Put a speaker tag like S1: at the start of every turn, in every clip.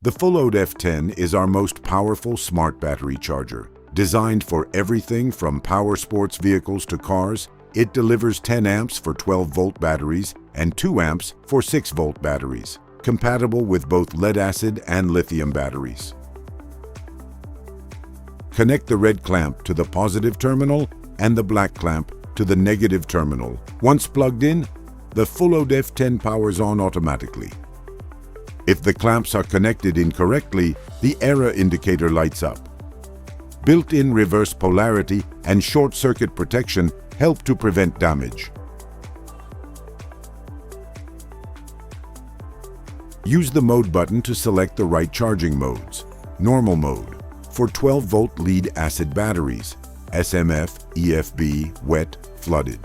S1: The FULLOAD F10 is our most powerful smart battery charger. Designed for everything from power sports vehicles to cars, it delivers 10 amps for 12-volt batteries and 2 amps for 6-volt batteries, compatible with both lead-acid and lithium batteries. Connect the red clamp to the positive terminal and the black clamp to the negative terminal. Once plugged in, the FULLOAD F10 powers on automatically. If the clamps are connected incorrectly, the error indicator lights up. Built-in reverse polarity and short-circuit protection help to prevent damage. Use the mode button to select the right charging modes. Normal mode for 12-volt lead-acid batteries, SMF, EFB, wet, flooded.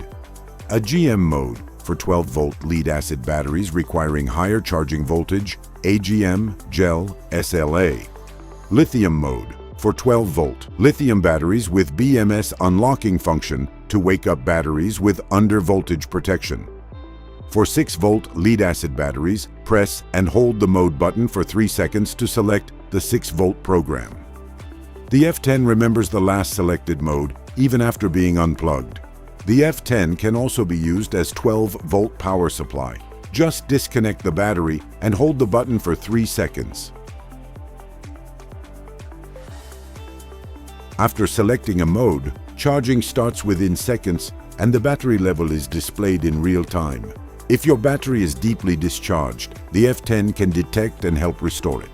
S1: A GM mode for 12-volt lead-acid batteries requiring higher charging voltage, AGM, gel, SLA. Lithium mode for 12-volt lithium batteries with BMS unlocking function to wake up batteries with under-voltage protection. For 6-volt lead-acid batteries, press and hold the mode button for 3 seconds to select the 6-volt program. The F10 remembers the last selected mode even after being unplugged. The F10 can also be used as 12-volt power supply. Just disconnect the battery and hold the button for 3 seconds. After selecting a mode, charging starts within seconds and the battery level is displayed in real time. If your battery is deeply discharged, the F10 can detect and help restore it.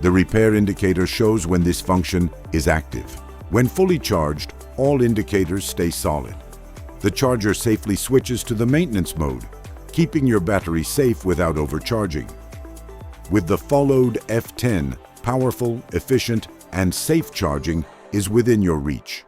S1: The repair indicator shows when this function is active. When fully charged, all indicators stay solid. The charger safely switches to the maintenance mode, keeping your battery safe without overcharging. With the FULLOAD F10, powerful, efficient, and safe charging is within your reach.